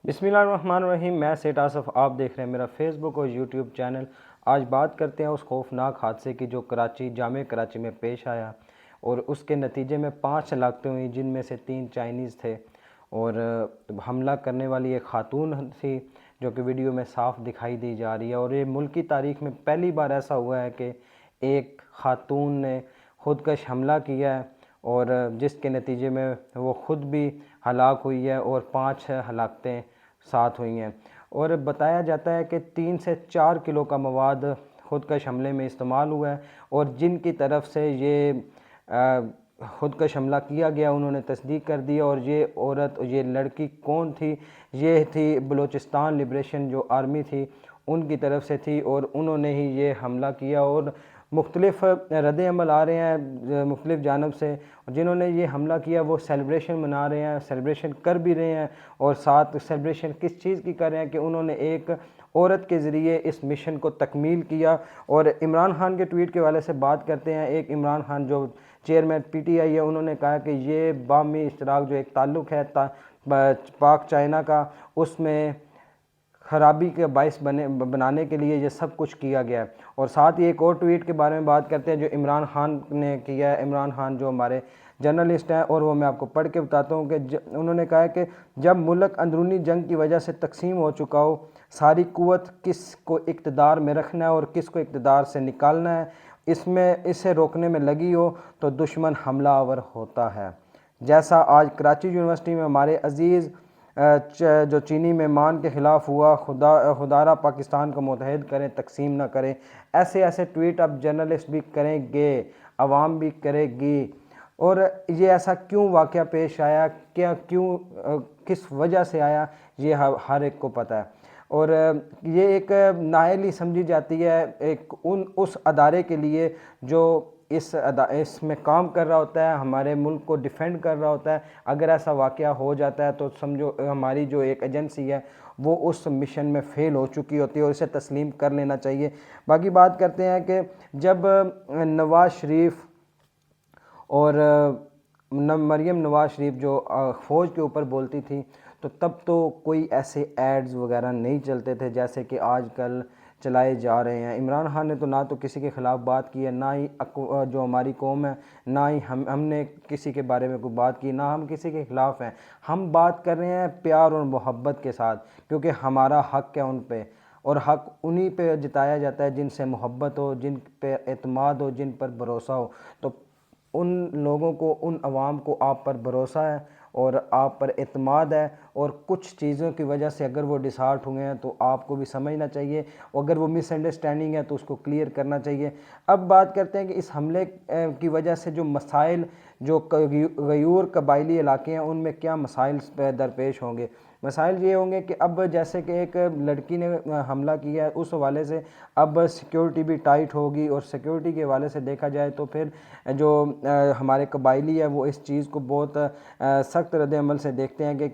بسم اللہ الرحمن الرحیم۔ میں سیٹ آصف، آپ دیکھ رہے ہیں میرا فیس بک اور یوٹیوب چینل۔ آج بات کرتے ہیں اس خوفناک حادثے کی جو جامع کراچی میں پیش آیا اور اس کے نتیجے میں 5 ہلاکتیں ہوئیں، جن میں سے 3 چائنیز تھے اور حملہ کرنے والی ایک خاتون تھی جو کہ ویڈیو میں صاف دکھائی دی جا رہی ہے۔ اور یہ ملکی تاریخ میں پہلی بار ایسا ہوا ہے کہ ایک خاتون نے خودکش حملہ کیا ہے اور جس کے نتیجے میں وہ خود بھی ہلاک ہوئی ہے اور 5 ہلاکتیں ساتھ ہوئی ہیں۔ اور بتایا جاتا ہے کہ 3 سے 4 کلو کا مواد خودکش حملے میں استعمال ہوا ہے، اور جن کی طرف سے یہ خودکش حملہ کیا گیا انہوں نے تصدیق کر دی۔ اور یہ عورت، یہ لڑکی کون تھی؟ یہ تھی بلوچستان لبریشن جو آرمی تھی ان کی طرف سے تھی، اور انہوں نے ہی یہ حملہ کیا۔ اور مختلف رد عمل آ رہے ہیں مختلف جانب سے، جنہوں نے یہ حملہ کیا وہ سیلیبریشن منا رہے ہیں، سیلیبریشن کر بھی رہے ہیں، اور ساتھ سیلیبریشن کس چیز کی کر رہے ہیں کہ انہوں نے ایک عورت کے ذریعے اس مشن کو تکمیل کیا۔ اور عمران خان کے ٹویٹ کے حوالے سے بات کرتے ہیں۔ ایک عمران خان جو چیئرمین پی ٹی آئی ہے، انہوں نے کہا کہ یہ باہمی اشتراک جو ایک تعلق ہے پاک چائنا کا، اس میں خرابی کے باعث بنانے کے لیے یہ سب کچھ کیا گیا ہے۔ اور ساتھ ہی ایک اور ٹویٹ کے بارے میں بات کرتے ہیں جو عمران خان نے کیا ہے۔ عمران خان جو ہمارے جرنلسٹ ہیں، اور وہ میں آپ کو پڑھ کے بتاتا ہوں کہ انہوں نے کہا ہے کہ جب ملک اندرونی جنگ کی وجہ سے تقسیم ہو چکا ہو، ساری قوت کس کو اقتدار میں رکھنا ہے اور کس کو اقتدار سے نکالنا ہے، اسے روکنے میں لگی ہو تو دشمن حملہ آور ہوتا ہے۔ جیسا آج کراچی یونیورسٹی میں ہمارے عزیز جو چینی مہمان کے خلاف ہوا، خدارہ پاکستان کو متحد کریں، تقسیم نہ کریں۔ ایسے ٹویٹ اب جرنلسٹ بھی کریں گے، عوام بھی کرے گی۔ اور یہ ایسا کیوں واقعہ پیش آیا، کس وجہ سے آیا، یہ ہر ایک کو پتہ ہے۔ اور یہ ایک نااہلی ہی سمجھی جاتی ہے اس ادارے کے لیے جو اس میں کام کر رہا ہوتا ہے، ہمارے ملک کو ڈیفینڈ کر رہا ہوتا ہے۔ اگر ایسا واقعہ ہو جاتا ہے تو سمجھو ہماری جو ایک ایجنسی ہے وہ اس مشن میں فیل ہو چکی ہوتی ہے، اور اسے تسلیم کر لینا چاہیے۔ باقی بات کرتے ہیں کہ جب نواز شریف اور مریم نواز شریف جو فوج کے اوپر بولتی تھی تو تب تو کوئی ایسے ایڈز وغیرہ نہیں چلتے تھے جیسے کہ آج کل چلائے جا رہے ہیں۔ عمران خان نے تو نہ تو کسی کے خلاف بات کی ہے، نہ ہی جو ہماری قوم ہے، نہ ہی ہم نے کسی کے بارے میں کوئی بات کی، نہ ہم کسی کے خلاف ہیں۔ ہم بات کر رہے ہیں پیار اور محبت کے ساتھ، کیونکہ ہمارا حق ہے ان پہ، اور حق انہی پہ جتایا جاتا ہے جن سے محبت ہو، جن پہ اعتماد ہو، جن پر بھروسہ ہو۔ تو ان لوگوں کو، ان عوام کو آپ پر بھروسہ ہے اور آپ پر اعتماد ہے، اور کچھ چیزوں کی وجہ سے اگر وہ ڈسہارٹ ہوئے ہیں تو آپ کو بھی سمجھنا چاہیے، اور اگر وہ مس انڈرسٹینڈنگ ہے تو اس کو کلیئر کرنا چاہیے۔ اب بات کرتے ہیں کہ اس حملے کی وجہ سے جو مسائل، جو غیور قبائلی علاقے ہیں ان میں کیا مسائل درپیش ہوں گے۔ مسائل یہ ہوں گے کہ اب جیسے کہ ایک لڑکی نے حملہ کیا ہے، اس حوالے سے اب سیکیورٹی بھی ٹائٹ ہوگی، اور سیکیورٹی کے حوالے سے دیکھا جائے تو پھر جو ہمارے قبائلی ہے وہ اس چیز کو بہت سخت رد عمل سے دیکھتے ہیں کہ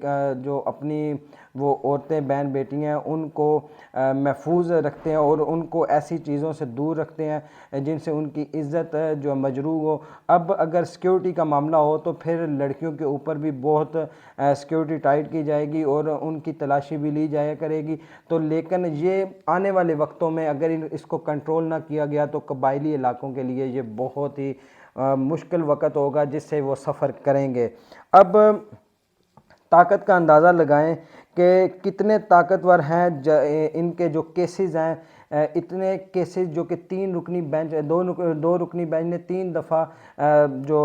جو اپنی وہ عورتیں، بہن بیٹی ہیں، ان کو محفوظ رکھتے ہیں اور ان کو ایسی چیزوں سے دور رکھتے ہیں جن سے ان کی عزت جو مجروح ہو۔ اب اگر سیکیورٹی کا معاملہ ہو تو پھر لڑکیوں کے اوپر بھی بہت سیکیورٹی ٹائٹ کی جائے گی اور ان کی تلاشی بھی لی جایا کرے گی۔ تو لیکن یہ آنے والے وقتوں میں اگر اس کو کنٹرول نہ کیا گیا تو قبائلی علاقوں کے لیے یہ بہت ہی مشکل وقت ہوگا جس سے وہ سفر کریں گے۔ اب طاقت کا اندازہ لگائیں کہ کتنے طاقتور ہیں ان کے جو کیسز ہیں، اتنے کیسز جو کہ 3 رکنی بینچ، 2 رکنی بینچ نے 3 دفعہ جو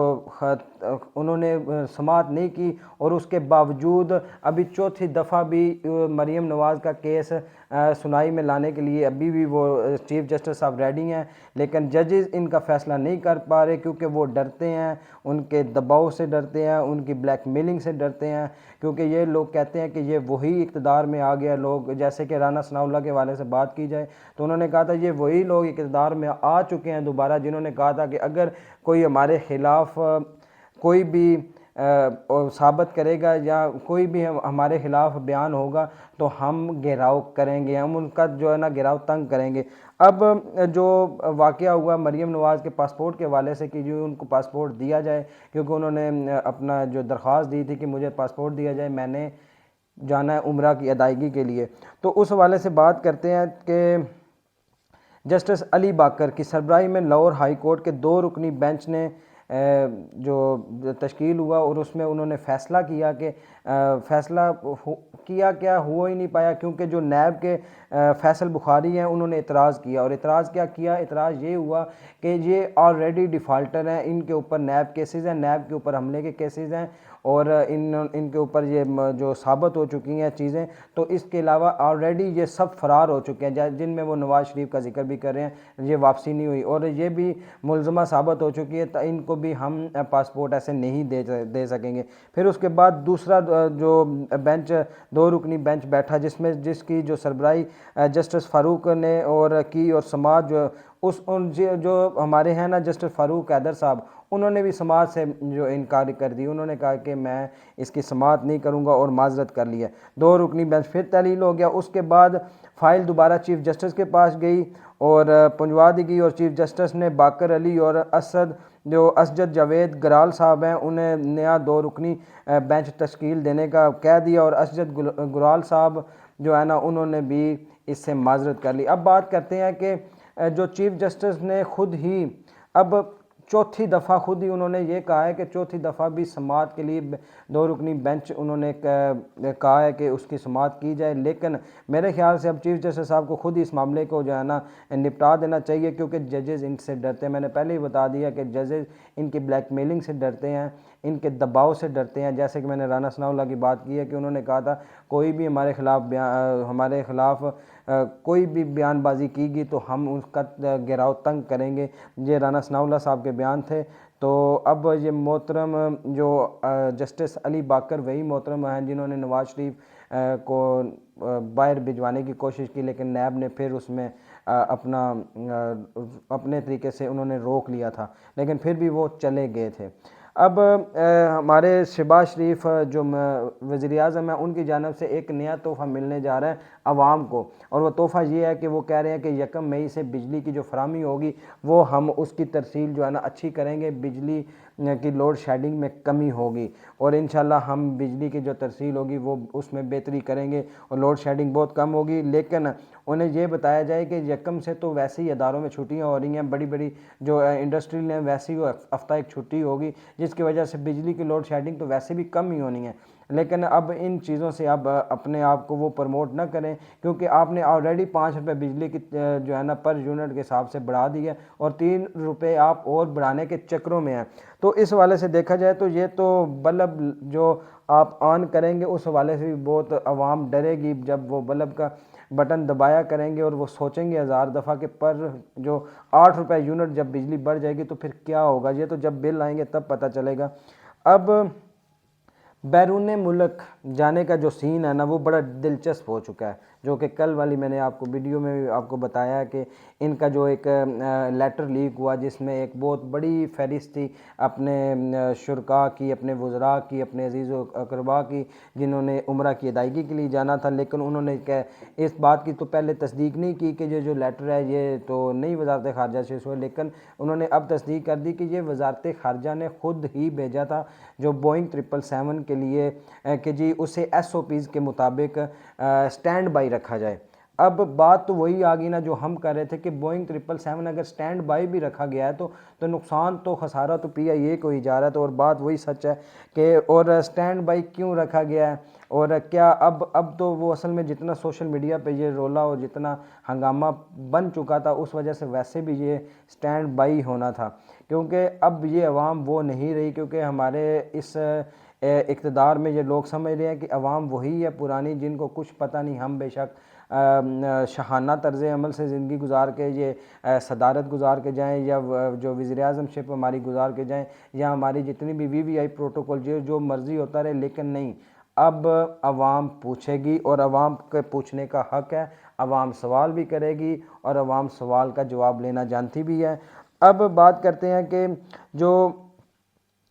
انہوں نے سماعت نہیں کی، اور اس کے باوجود ابھی 4تھی دفعہ بھی مریم نواز کا کیس سنائی میں لانے کے لیے ابھی بھی وہ چیف جسٹس صاحب ریڈی ہیں، لیکن ججز ان کا فیصلہ نہیں کر پا رہے کیونکہ وہ ڈرتے ہیں، ان کے دباؤ سے ڈرتے ہیں، ان کی بلیک میلنگ سے ڈرتے ہیں، کیونکہ یہ لوگ کہتے ہیں کہ یہ وہی اقتدار میں آ گیا لوگ، جیسے کہ رانا ثناءاللہ کے حوالے سے بات کی جائے تو انہوں نے کہا تھا یہ وہی لوگ اقتدار میں آ چکے ہیں دوبارہ، جنہوں نے کہا تھا کہ اگر کوئی ہمارے خلاف کوئی بھی ثابت کرے گا یا کوئی بھی ہمارے خلاف بیان ہوگا تو ہم گھیراؤ کریں گے، ہم ان کا جو ہے نا گھیراؤ تنگ کریں گے۔ اب جو واقعہ ہوا مریم نواز کے پاسپورٹ کے حوالے سے کہ جو ان کو پاسپورٹ دیا جائے، کیونکہ انہوں نے اپنا جو درخواست دی تھی کہ مجھے پاسپورٹ دیا جائے، میں نے جانا ہے عمرہ کی ادائیگی کے لیے۔ تو اس حوالے سے بات کرتے ہیں کہ جسٹس علی باکر کی سربراہی میں لاہور ہائی کورٹ کے 2 رکنی بینچ نے جو تشکیل ہوا، اور اس میں انہوں نے فیصلہ کیا کہ فیصلہ کیا ہو ہی نہیں پایا، کیونکہ جو نیب کے فیصل بخاری ہیں انہوں نے اعتراض کیا، اور اعتراض کیا اعتراض یہ ہوا کہ یہ آلریڈی ڈیفالٹر ہیں، ان کے اوپر نیب کیسز ہیں، نیب کے اوپر حملے کے کیسز ہیں، اور ان کے اوپر یہ جو ثابت ہو چکی ہیں چیزیں، تو اس کے علاوہ آلریڈی یہ سب فرار ہو چکے ہیں، جن میں وہ نواز شریف کا ذکر بھی کر رہے ہیں، یہ واپسی نہیں ہوئی اور یہ بھی ملزمہ ثابت ہو چکی ہے، تو ان کو بھی ہم پاسپورٹ ایسے نہیں دے سکیں گے۔ پھر اس کے بعد دوسرا جو بینچ 2 رکنی بینچ بیٹھا، جس کی جو سربراہی جسٹس فاروق نے اور سماعت جو ہمارے ہیں نا جسٹس فاروق حیدر صاحب، انہوں نے بھی سماعت سے جو انکار کر دی، انہوں نے کہا کہ میں اس کی سماعت نہیں کروں گا اور معذرت کر لیا۔ 2 رکنی بینچ پھر تعلیل ہو گیا۔ اس کے بعد فائل دوبارہ چیف جسٹس کے پاس گئی اور پنجوا دی گئی، اور چیف جسٹس نے باقر علی اور اسجد جاوید گرال صاحب ہیں انہیں نیا 2 رکنی بینچ تشکیل دینے کا کہہ دیا، اور اسجد گرال صاحب جو ہے نا انہوں نے بھی اس سے معذرت کر لی۔ اب بات کرتے ہیں کہ جو چیف جسٹس نے خود ہی اب چوتھی دفعہ خود ہی انہوں نے یہ کہا ہے کہ چوتھی دفعہ بھی سماعت کے لیے 2 رکنی بینچ انہوں نے کہا ہے کہ اس کی سماعت کی جائے، لیکن میرے خیال سے اب چیف جسٹس صاحب کو خود ہی اس معاملے کو جو ہے نا نپٹا دینا چاہیے، کیونکہ ججز ان سے ڈرتے ہیں۔ میں نے پہلے ہی بتا دیا کہ ججز ان کی بلیک میلنگ سے ڈرتے ہیں، ان کے دباؤ سے ڈرتے ہیں، جیسے کہ میں نے رانا ثناء اللہ کی بات کی ہے کہ انہوں نے کہا تھا کوئی بھی ہمارے خلاف کوئی بھی بیان بازی کی گی تو ہم اس کا گھیراؤ تنگ کریں گے، یہ رانا ثناء اللہ صاحب کے بیان تھے۔ تو اب یہ محترم جو جسٹس علی باکر وہی محترم ہیں جنہوں نے نواز شریف کو باہر بھجوانے کی کوشش کی، لیکن نیب نے پھر اس میں اپنے طریقے سے انہوں نے روک لیا تھا، لیکن پھر بھی وہ چلے گئے تھے۔ اب ہمارے شہباز شریف جو وزیر اعظم ہیں ان کی جانب سے ایک نیا تحفہ ملنے جا رہا ہے عوام کو، اور وہ تحفہ یہ ہے کہ وہ کہہ رہے ہیں کہ 1 مئی سے بجلی کی جو فراہمی ہوگی وہ ہم اس کی ترسیل جو ہے نا اچھی کریں گے، بجلی کی لوڈ شیڈنگ میں کمی ہوگی، اور انشاءاللہ ہم بجلی کی جو ترسیل ہوگی وہ اس میں بہتری کریں گے اور لوڈ شیڈنگ بہت کم ہوگی۔ لیکن انہیں یہ بتایا جائے کہ 1 سے تو ویسے ہی اداروں میں چھٹیاں ہو رہی ہیں، بڑی بڑی جو انڈسٹریل ہیں ویسے ہی وہ ہفتہ ایک چھٹی ہوگی، جس کی وجہ سے بجلی کی لوڈ شیڈنگ تو ویسے بھی کم ہی ہونی ہے، لیکن اب ان چیزوں سے اب اپنے آپ کو وہ پروموٹ نہ کریں، کیونکہ آپ نے آلریڈی 5 روپے بجلی کی جو ہے نا پر یونٹ کے حساب سے بڑھا دی ہے، اور 3 روپے آپ اور بڑھانے کے چکروں میں ہیں۔ تو اس حوالے سے دیکھا جائے تو یہ تو بلب جو آپ آن کریں گے اس حوالے سے بھی بہت عوام ڈرے گی، جب وہ بلب کا بٹن دبایا کریں گے اور وہ سوچیں گے 1000 دفعہ کہ پر جو 8 روپے یونٹ جب بجلی بڑھ جائے گی تو پھر کیا ہوگا، یہ تو جب بل آئیں گے تب پتہ چلے گا۔ اب بیرون ملک جانے کا جو سین ہے نا وہ بڑا دلچسپ ہو چکا ہے، جو کہ کل والی میں نے آپ کو ویڈیو میں آپ کو بتایا ہے کہ ان کا جو ایک لیٹر لیک ہوا جس میں ایک بہت بڑی فہرست تھی اپنے شرکاء کی، اپنے وزراء کی، اپنے عزیز و اقربا کی جنہوں نے عمرہ کی ادائیگی کے لیے جانا تھا، لیکن انہوں نے اس بات کی تو پہلے تصدیق نہیں کی کہ یہ جو لیٹر ہے یہ تو نئی وزارت خارجہ سے ہوئے، لیکن انہوں نے اب تصدیق کر دی کہ یہ وزارت خارجہ نے خود ہی بھیجا تھا، جو بوئنگ 777 کے لیے کہ جی اسے SOPs کے مطابق سٹینڈ بائی رکھا جائے۔ اب بات تو وہی آ گئی نا جو ہم کر رہے تھے کہ بوئنگ 777 اگر سٹینڈ بائی بھی رکھا گیا ہے تو نقصان تو خسارہ تو PIA کو ہی جا رہا ہے، تو اور بات وہی سچ ہے کہ اور سٹینڈ بائی کیوں رکھا گیا ہے، اور کیا اب تو وہ اصل میں جتنا سوشل میڈیا پہ یہ رولا اور جتنا ہنگامہ بن چکا تھا اس وجہ سے ویسے بھی یہ سٹینڈ بائی ہونا تھا، کیونکہ اب یہ عوام وہ نہیں رہی، کیونکہ ہمارے اس اقتدار میں یہ لوگ سمجھ رہے ہیں کہ عوام وہی ہے پرانی جن کو کچھ پتہ نہیں، ہم بے شک شاہانہ طرز عمل سے زندگی گزار کے یہ صدارت گزار کے جائیں یا جو وزیر اعظم شپ ہماری گزار کے جائیں یا ہماری جتنی بھی VVI پروٹوکول جو مرضی ہوتا رہے، لیکن نہیں، اب عوام پوچھے گی اور عوام کے پوچھنے کا حق ہے، عوام سوال بھی کرے گی اور عوام سوال کا جواب لینا جانتی بھی ہے۔ اب بات کرتے ہیں کہ جو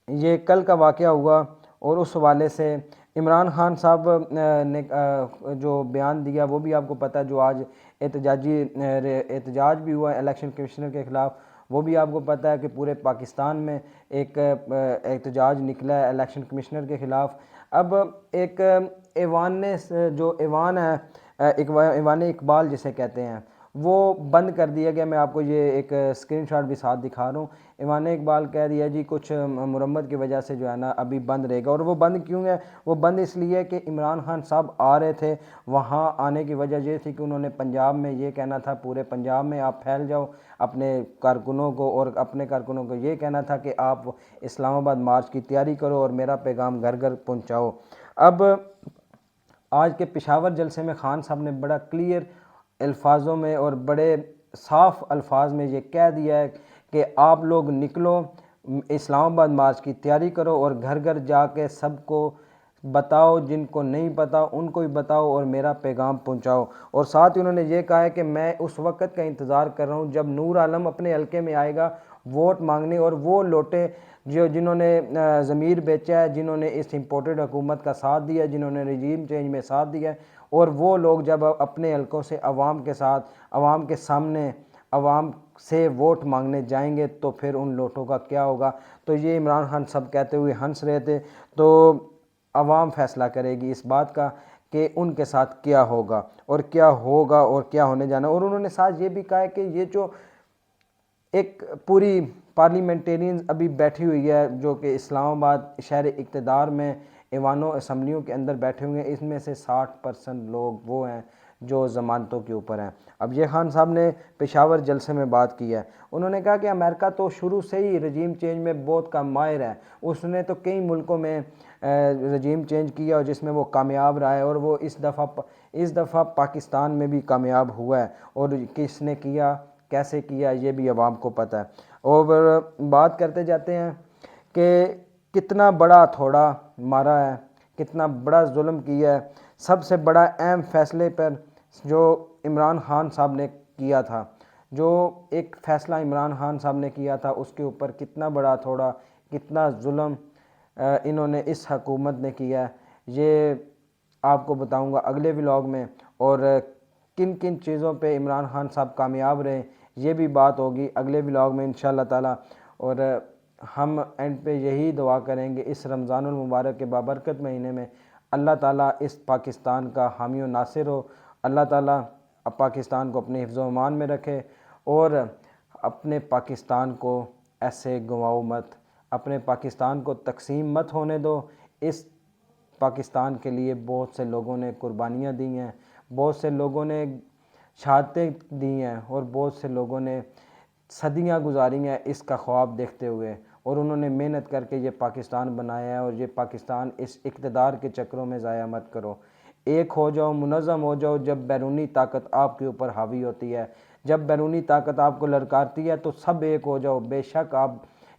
یہ کل کا واقعہ ہوا اور اس حوالے سے عمران خان صاحب نے جو بیان دیا وہ بھی آپ کو پتہ ہے، جو آج احتجاج بھی ہوا الیکشن کمشنر کے خلاف، وہ بھی آپ کو پتہ ہے کہ پورے پاکستان میں ایک احتجاج نکلا ہے الیکشن کمشنر کے خلاف۔ اب ایک ایوان نے جو ایوان ہے ایوان اقبال جسے کہتے ہیں وہ بند کر دیا گیا. میں آپ کو یہ ایک اسکرین شاٹ بھی ساتھ دکھا رہا ہوں. ایوان اقبال کہہ دیا جی کچھ مرمت کی وجہ سے جو ہے نا ابھی بند رہے گا. اور وہ بند کیوں ہے؟ وہ بند اس لیے کہ عمران خان صاحب آ رہے تھے. وہاں آنے کی وجہ یہ تھی کہ انہوں نے پنجاب میں یہ کہنا تھا, پورے پنجاب میں آپ پھیل جاؤ اپنے کارکنوں کو, اور اپنے کارکنوں کو یہ کہنا تھا کہ آپ اسلام آباد مارچ کی تیاری کرو اور میرا پیغام گھر گھر پہنچاؤ. اب آج کے پشاور جلسے میں خان صاحب نے بڑا کلیئر الفاظوں میں اور بڑے صاف الفاظ میں یہ کہہ دیا ہے کہ آپ لوگ نکلو, اسلام آباد مارچ کی تیاری کرو اور گھر گھر جا کے سب کو بتاؤ, جن کو نہیں پتا ان کو بھی بتاؤ اور میرا پیغام پہنچاؤ. اور ساتھ ہی انہوں نے یہ کہا ہے کہ میں اس وقت کا انتظار کر رہا ہوں جب نور عالم اپنے حلقے میں آئے گا ووٹ مانگنے, اور وہ لوٹے جنہوں نے ضمیر بیچا ہے, جنہوں نے اس امپورٹڈ حکومت کا ساتھ دیا, جنہوں نے رجیم چینج میں ساتھ دیا ہے, اور وہ لوگ جب اپنے حلقوں سے عوام کے ساتھ, عوام کے سامنے, عوام سے ووٹ مانگنے جائیں گے تو پھر ان لوٹوں کا کیا ہوگا. تو یہ عمران خان صاحب کہتے ہوئے ہنس رہے تھے. تو عوام فیصلہ کرے گی اس بات کا کہ ان کے ساتھ کیا ہوگا اور کیا ہوگا اور کیا ہونے جانا. اور انہوں نے ساتھ یہ بھی کہا ہے کہ یہ جو ایک پوری پارلیمنٹیرینز ابھی بیٹھی ہوئی ہے جو کہ اسلام آباد شہر اقتدار میں ایوانوں اسمبلیوں کے اندر بیٹھے ہوئے ہیں, اس میں سے 60% لوگ وہ ہیں جو ضمانتوں کے اوپر ہیں. اب یہ خان صاحب نے پشاور جلسے میں بات کی ہے. انہوں نے کہا کہ امریکہ تو شروع سے ہی رجیم چینج میں بہت کا ماہر ہے, اس نے تو کئی ملکوں میں رجیم چینج کیا اور جس میں وہ کامیاب رہا ہے, اور وہ اس دفعہ پاکستان میں بھی کامیاب ہوا ہے, اور کس نے کیا کیسے کیا یہ بھی عوام کو پتہ ہے. اور بات کرتے جاتے ہیں کہ کتنا بڑا تھوڑا مارا ہے, کتنا بڑا ظلم کیا ہے. سب سے بڑا اہم فیصلے پر جو عمران خان صاحب نے کیا تھا, جو ایک فیصلہ عمران خان صاحب نے کیا تھا اس کے اوپر کتنا بڑا تھوڑا, کتنا ظلم انہوں نے اس حکومت نے کیا ہے, یہ آپ کو بتاؤں گا اگلے ولاگ میں. اور کن کن چیزوں پہ عمران خان صاحب کامیاب رہے یہ بھی بات ہوگی اگلے ولاگ میں انشاءاللہ تعالی. اور ہم اینڈ پہ یہی دعا کریں گے اس رمضان المبارک کے بابرکت مہینے میں اللہ تعالیٰ اس پاکستان کا حامی و ناصر ہو, اللہ تعالیٰ پاکستان کو اپنے حفظ و امان میں رکھے, اور اپنے پاکستان کو ایسے گنواؤ مت, اپنے پاکستان کو تقسیم مت ہونے دو. اس پاکستان کے لیے بہت سے لوگوں نے قربانیاں دی ہیں, بہت سے لوگوں نے شہادتیں دی ہیں, اور بہت سے لوگوں نے صدیاں گزاری ہیں اس کا خواب دیکھتے ہوئے, اور انہوں نے محنت کر کے یہ پاکستان بنایا ہے. اور یہ پاکستان اس اقتدار کے چکروں میں ضائع مت کرو, ایک ہو جاؤ, منظم ہو جاؤ. جب بیرونی طاقت آپ کے اوپر حاوی ہوتی ہے, جب بیرونی طاقت آپ کو للکارتی ہے تو سب ایک ہو جاؤ. بے شک آپ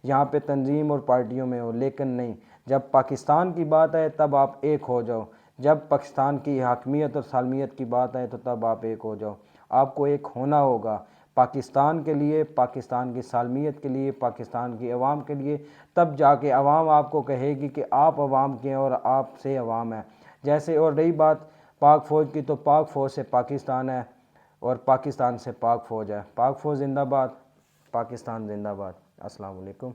یہاں پہ تنظیم اور پارٹیوں میں ہو, لیکن نہیں, جب پاکستان کی بات ہے تب آپ ایک ہو جاؤ. جب پاکستان کی حاکمیت اور سالمیت کی بات ہے تو تب آپ ایک ہو جاؤ. آپ کو ایک ہونا ہوگا پاکستان کے لیے, پاکستان کی سالمیت کے لیے, پاکستان کی عوام کے لیے. تب جا کے عوام آپ کو کہے گی کہ آپ عوام کے ہیں اور آپ سے عوام ہے. جیسے, اور رہی بات پاک فوج کی, تو پاک فوج سے پاکستان ہے اور پاکستان سے پاک فوج ہے. پاک فوج زندہ باد, پاکستان زندہ باد. السلام علیکم.